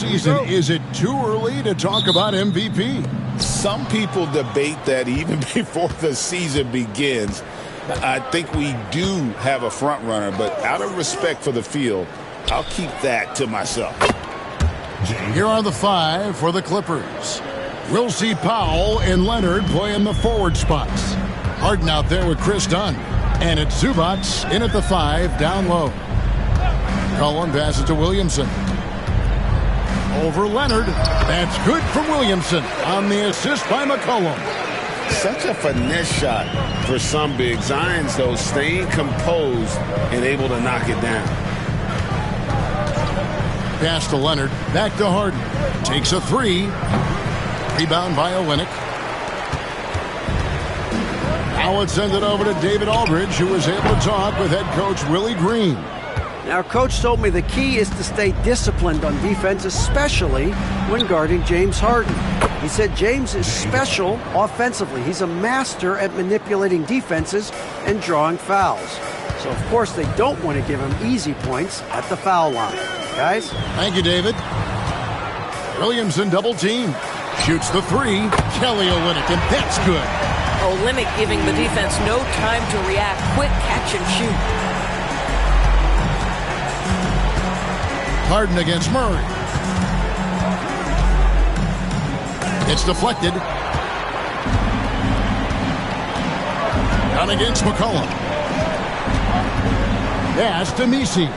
season. Is it too early to talk about MVP? Some people debate that even before the season begins. I think we do have a front runner, but out of respect for the field, I'll keep that to myself. Here are the 5 for the Clippers. We'll see Powell and Leonard play in the forward spots. Harden out there with Chris Dunn. And it's Zubac in at the 5 down low. Cullen passes to Williamson. Over Leonard. That's good from Williamson on the assist by McCollum. Such a finesse shot for some big. Zions, though, staying composed and able to knock it down. Pass to Leonard. Back to Harden. Takes a 3. Rebound by Olynyk. Now it's sent it over to David Aldridge, who was able to talk with head coach Willie Green. Now, Coach told me the key is to stay disciplined on defense, especially when guarding James Harden. He said James is special offensively. He's a master at manipulating defenses and drawing fouls. So, of course, they don't want to give him easy points at the foul line. Guys? Thank you, David. Williamson double team. Shoots the 3. Kelly Olynyk, and that's good. Olynyk giving the defense no time to react. Quick catch and shoot. Harden against Murray. It's deflected. Down against McCollum. Pass to Messi.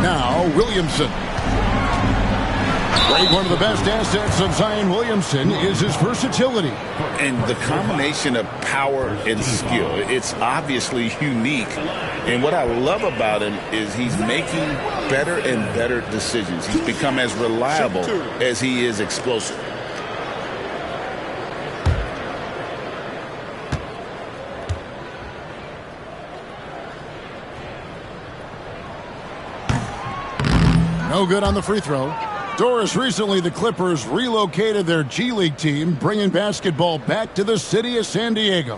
Now Williamson. One of the best assets of Zion Williamson is his versatility. And the combination of power and skill, it's obviously unique. And what I love about him is he's making better and better decisions. He's become as reliable as he is explosive. No good on the free throw. Doris, recently the Clippers relocated their G League team, bringing basketball back to the city of San Diego.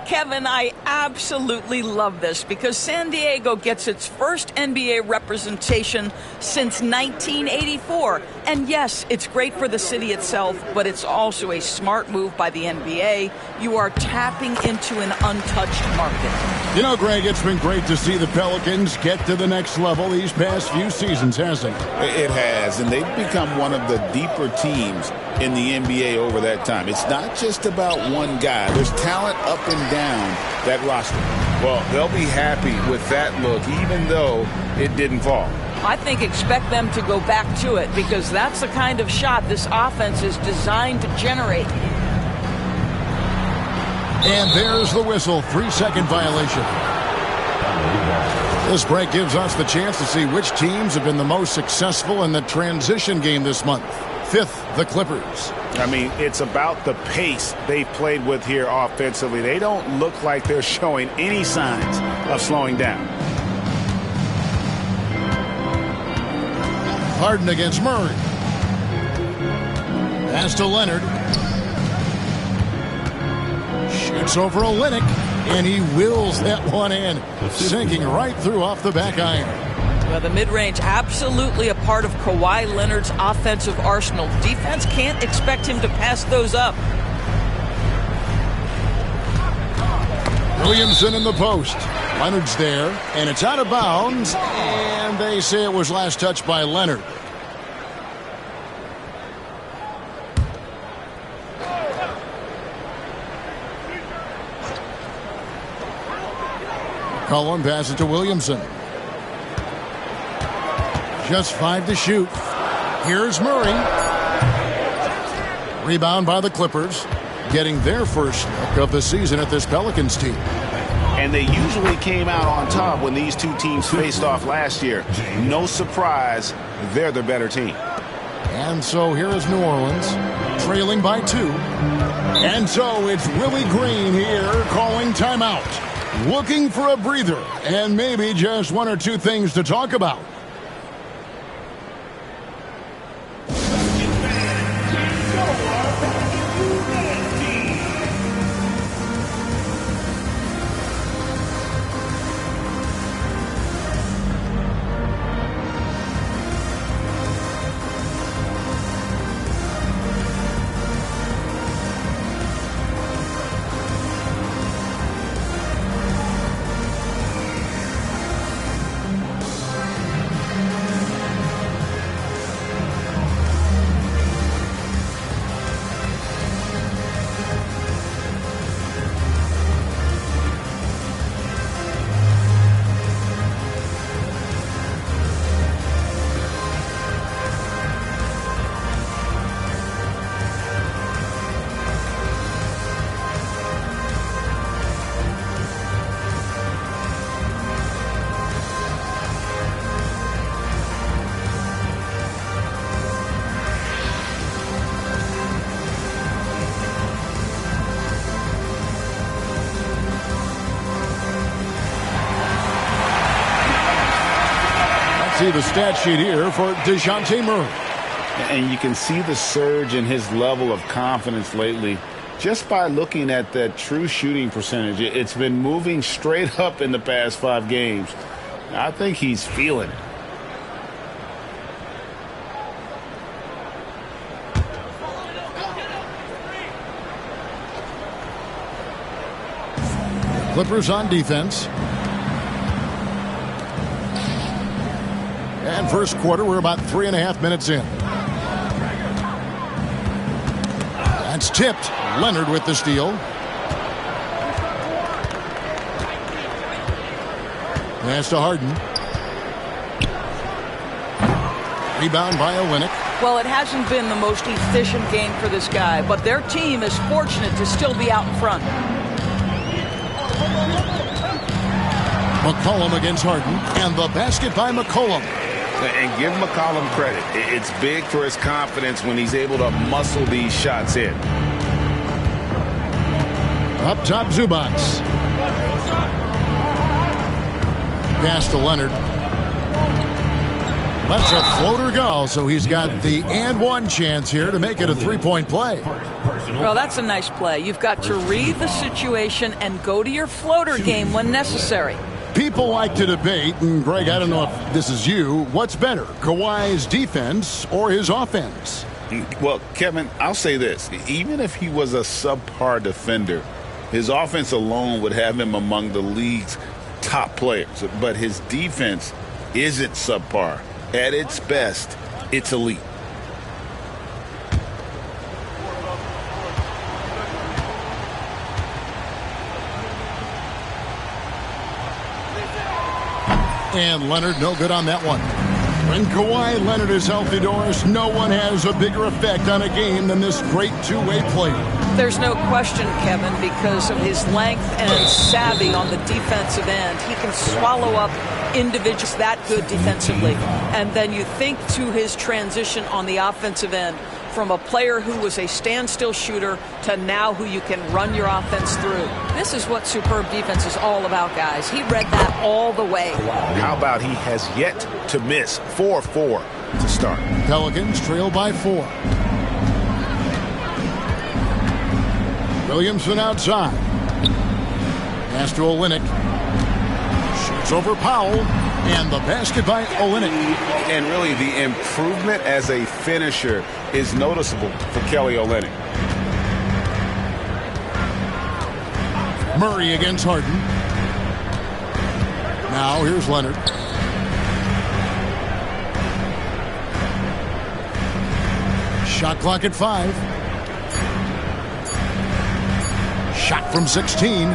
Kevin, I absolutely love this because San Diego gets its first NBA representation since 1984. And yes, it's great for the city itself, but it's also a smart move by the NBA. You are tapping into an untouched market. You know, Greg, it's been great to see the Pelicans get to the next level these past few seasons, hasn't it? It has, and they've become one of the deeper teams in the NBA over that time. It's not just about one guy. There's talent up and down that roster. Well, they'll be happy with that look, even though it didn't fall. I think expect them to go back to it because that's the kind of shot this offense is designed to generate. And there's the whistle. 3-second violation. This break gives us the chance to see which teams have been the most successful in the transition game this month. 5th, the Clippers. I mean, it's about the pace they've played with here offensively. They don't look like they're showing any signs of slowing down. Harden against Murray. Pass to Leonard. Shoots over Olynyk, and he wills that one in, sinking right through off the back iron. Well, the mid-range absolutely a part of Kawhi Leonard's offensive arsenal. Defense can't expect him to pass those up. Williamson in the post. Leonard's there, and it's out of bounds, and they say it was last touched by Leonard. Cullen passes to Williamson. Just 5 to shoot. Here's Murray. Rebound by the Clippers, getting their first look of the season at this Pelicans team. And they usually came out on top when these two teams faced off last year. No surprise, they're the better team. And so here is New Orleans, trailing by 2. And so it's Willie Green here calling timeout. Looking for a breather and maybe just 1 or 2 things to talk about. see the stat sheet here for DeJounte Murray. And you can see the surge in his level of confidence lately just by looking at that true shooting percentage. It's been moving straight up in the past 5 games. I think he's feeling it. Clippers on defense. And first quarter, we're about 3.5 minutes in. That's tipped. Leonard with the steal. Pass to Harden. Rebound by Olynyk. Well, it hasn't been the most efficient game for this guy, but their team is fortunate to still be out in front. McCollum against Harden, and the basket by McCollum. And give McCollum credit. It's big for his confidence when he's able to muscle these shots in. Up top, Zubac. Pass to Leonard. Lets a floater go, so he's got the and one chance here to make it a three-point play. Well, that's a nice play. You've got to read the situation and go to your floater game when necessary. People like to debate, and Greg, I don't know if this is you, what's better, Kawhi's defense or his offense? Well, Kevin, I'll say this. Even if he was a subpar defender, his offense alone would have him among the league's top players. But his defense isn't subpar. At its best, it's elite. And Leonard, no good on that one. When Kawhi Leonard is healthy, Doris, no one has a bigger effect on a game than this great two-way player. There's no question, Kevin, because of his length and savvy on the defensive end. He can swallow up individuals that good defensively. And then you think to his transition on the offensive end from a player who was a standstill shooter to now who you can run your offense through. This is what superb defense is all about, guys. He read that all the way. How about he has yet to miss 4-4 to start. Pelicans trail by 4. Williamson outside. Pass to Olynyk. Shoots over Powell. And the basket by Olynyk. And really, the improvement as a finisher is noticeable for Kelly Olynyk. Murray against Harden. Now here's Leonard. Shot clock at 5. Shot from 16.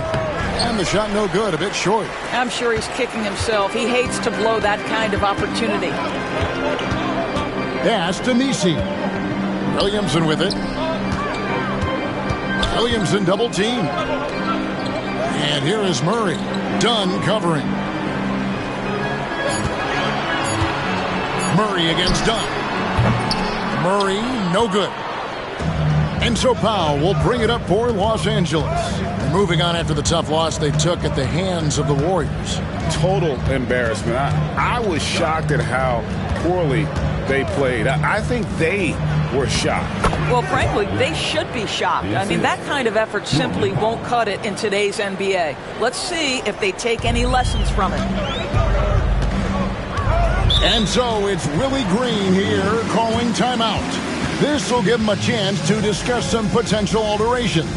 And the shot no good, a bit short. I'm sure he's kicking himself. He hates to blow that kind of opportunity. Pass to Nisi. Williamson with it. Williamson double team. And here is Murray. Dunn covering. Murray against Dunn. Murray, no good. And so Powell will bring it up for Los Angeles. They're moving on after the tough loss they took at the hands of the Warriors. Total embarrassment. I was shocked at how poorly they played. I think they were shocked. Well, frankly, they should be shocked. I mean, that kind of effort simply won't cut it in today's NBA. Let's see if they take any lessons from it. And so it's Willie Green here calling timeout. This will give him a chance to discuss some potential alterations.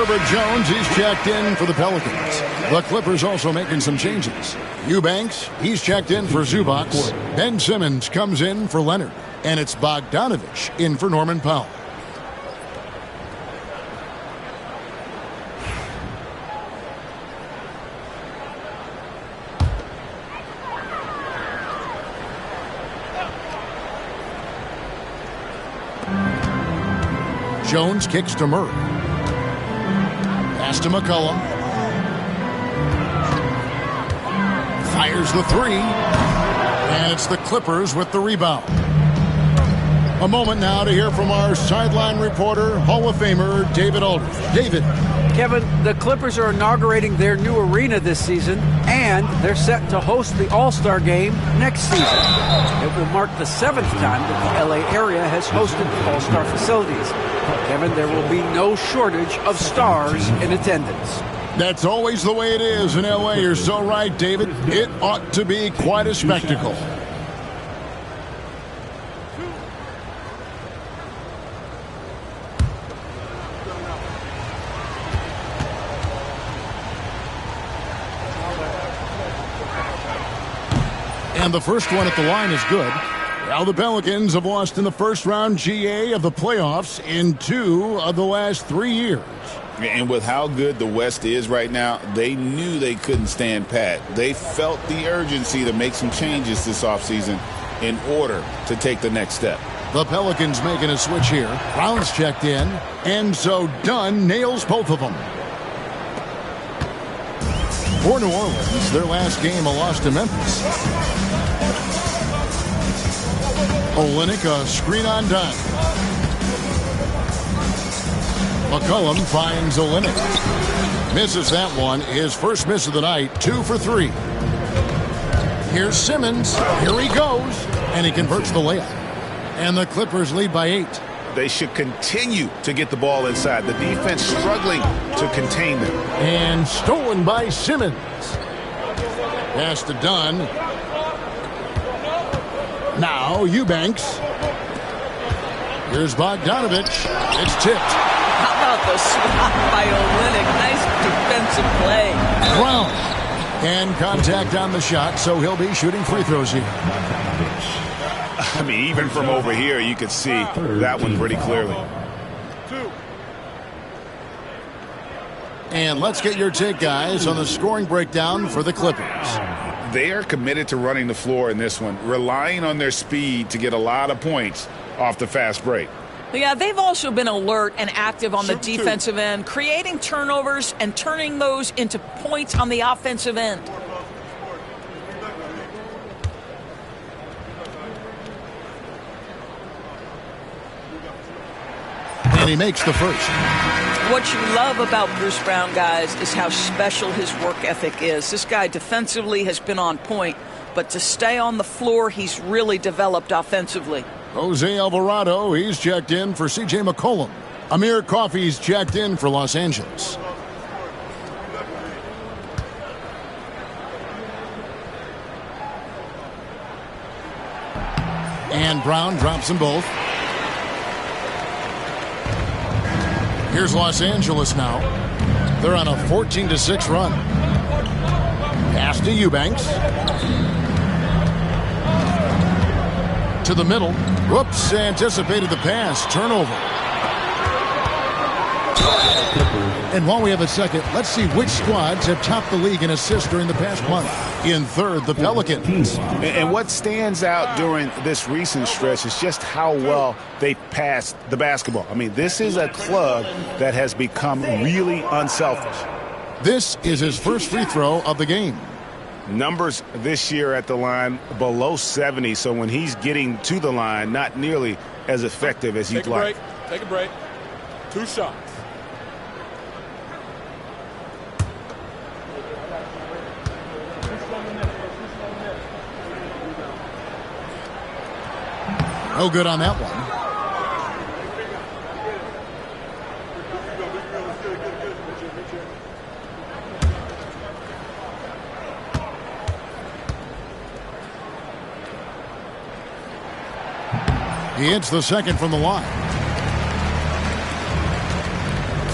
Herbert Jones, he's checked in for the Pelicans. The Clippers also making some changes. Eubanks, he's checked in for Zubac. Ben Simmons comes in for Leonard. And it's Bogdanovich in for Norman Powell. Jones kicks to Murray. Pass to McCollum. Fires the three. And it's the Clippers with the rebound. A moment now to hear from our sideline reporter, Hall of Famer David Aldridge. David. Kevin, the Clippers are inaugurating their new arena this season, and they're set to host the All-Star Game next season. It will mark the 7th time that the LA area has hosted All-Star facilities. Kevin, there will be no shortage of stars in attendance. That's always the way it is in LA. You're so right, David. It ought to be quite a spectacle. And the first one at the line is good. Now the Pelicans have lost in the first round GA of the playoffs in 2 of the last 3 years. And with how good the West is right now, they knew they couldn't stand pat. They felt the urgency to make some changes this offseason in order to take the next step. The Pelicans making a switch here. Brown's checked in. And so Dunn nails both of them. For New Orleans, their last game a loss to Memphis. Olynyk, a screen on Dunn. McCollum finds Olynyk. Misses that one. His first miss of the night. 2 for 3. Here's Simmons. Here he goes. And he converts the layup. And the Clippers lead by 8. They should continue to get the ball inside. The defense struggling to contain them. And stolen by Simmons. Pass to Dunn. Now Eubanks. Here's Bogdanovich. It's tipped. How about the swat by Olynyk? Nice defensive play. Brown. And contact on the shot, so he'll be shooting free throws here. I mean, even from over here, you could see that one pretty clearly. And let's get your take, guys, on the scoring breakdown for the Clippers. They are committed to running the floor in this one, relying on their speed to get a lot of points off the fast break. Yeah, they've also been alert and active on the defensive end, creating turnovers and turning those into points on the offensive end. And he makes the first. What you love about Bruce Brown, guys, is how special his work ethic is. This guy defensively has been on point, but to stay on the floor, he's really developed offensively. Jose Alvarado, he's checked in for C.J. McCollum. Amir Coffey's checked in for Los Angeles. And Brown drops them both. Here's Los Angeles now. They're on a 14-6 run. Pass to Eubanks. To the middle. Whoops, anticipated the pass. Turnover. And while we have a second, let's see which squads have topped the league in assists during the past month. In third, the Pelicans. And what stands out during this recent stretch is just how well they passed the basketball. I mean, this is a club that has become really unselfish. This is his first free throw of the game. Numbers this year at the line below 70, so when he's getting to the line, not nearly as effective as you'd like. Take a break. 2 shots. No good on that one. He hits the second from the line.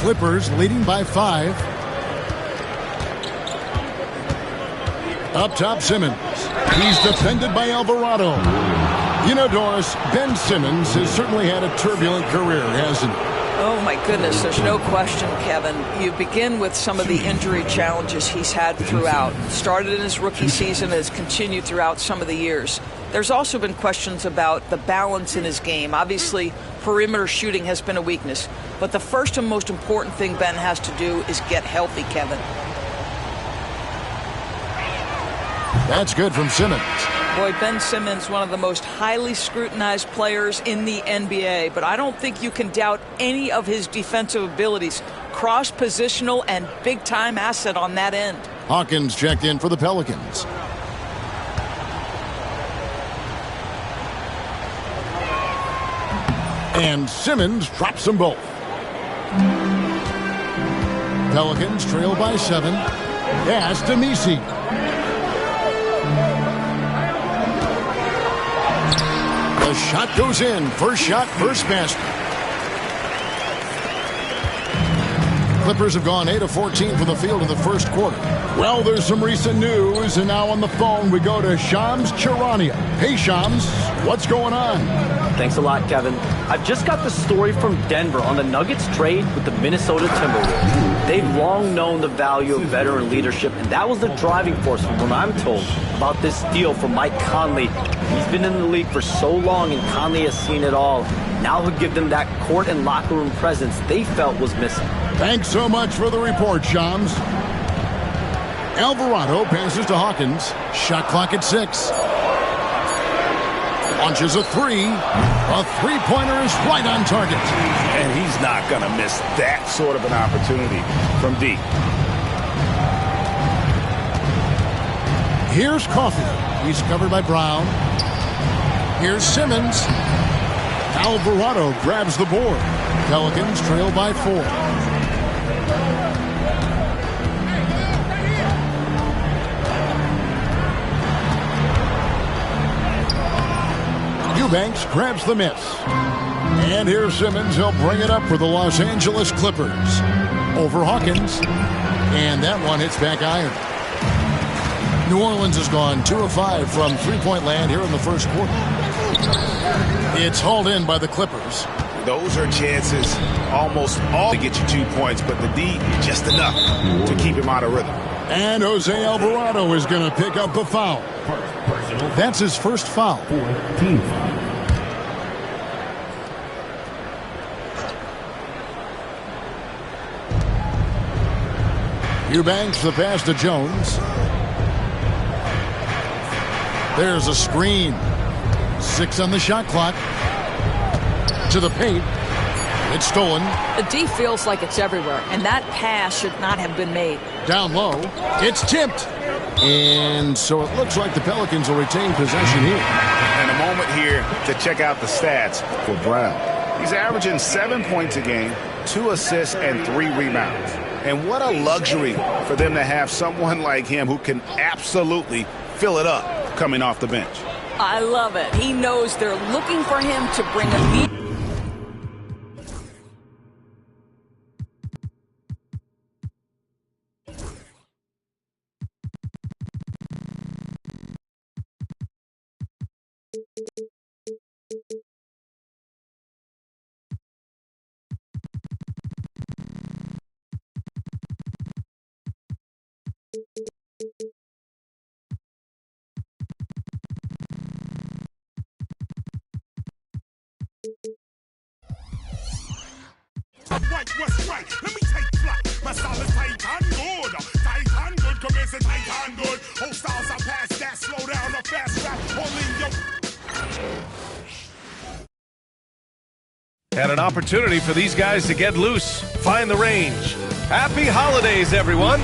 Clippers leading by 5. Up top, Simmons. He's defended by Alvarado. You know, Doris, Ben Simmons has certainly had a turbulent career, hasn't he? Oh, my goodness, there's no question, Kevin. You begin with some of the injury challenges he's had throughout. Started in his rookie season, has continued throughout some of the years. There's also been questions about the balance in his game. Obviously, perimeter shooting has been a weakness. But the first and most important thing Ben has to do is get healthy, Kevin. That's good from Simmons. Boy, Ben Simmons, one of the most highly scrutinized players in the NBA, but I don't think you can doubt any of his defensive abilities. Cross-positional and big-time asset on that end. Hawkins checked in for the Pelicans. And Simmons drops them both. Pelicans trail by 7. Pass to Messi. The shot goes in. First shot, first basket. Clippers have gone 8 of 14 from the field in the first quarter. Well, there's some recent news, and now on the phone we go to Shams Charania. Hey, Shams, what's going on? Thanks a lot, Kevin. I've just got the story from Denver on the Nuggets trade with the Minnesota Timberwolves. They've long known the value of veteran leadership, and that was the driving force from what I'm told about this deal for Mike Conley. He's been in the league for so long, and Conley has seen it all. Now he'll give them that court and locker room presence they felt was missing. Thanks so much for the report, Shams. Alvarado passes to Hawkins. Shot clock at 6. Launches a 3. A three-pointer is right on target. And he's not going to miss that sort of an opportunity from deep. Here's Coffey. He's covered by Brown. Here's Simmons. Alvarado grabs the board. Pelicans trail by 4. Eubanks grabs the miss. And here's Simmons. He'll bring it up for the Los Angeles Clippers. Over Hawkins. And that one hits back iron. New Orleans has gone 2 of 5 from three-point land here in the first quarter. It's hauled in by the Clippers. Those are chances almost all to get you 2 points, but the D just enough to keep him out of rhythm. And Jose Alvarado is going to pick up a foul. That's his first foul. Eubanks the pass to Jones. There's a screen. 6 on the shot clock. To the paint. It's stolen. The D feels like it's everywhere, and that pass should not have been made. Down low. It's tipped. And so it looks like the Pelicans will retain possession here. And a moment here to check out the stats for Brown. He's averaging 7 points a game, 2 assists, and 3 rebounds. And what a luxury for them to have someone like him who can absolutely fill it up coming off the bench. I love it. He knows they're looking for him to bring a lead. Right, what's right? Let me take flight. My style is tight and good. Tight and good, commence tight and good. Whole styles are past that. Slow down or fast rap. Only your. And an opportunity for these guys to get loose, find the range. Happy holidays, everyone.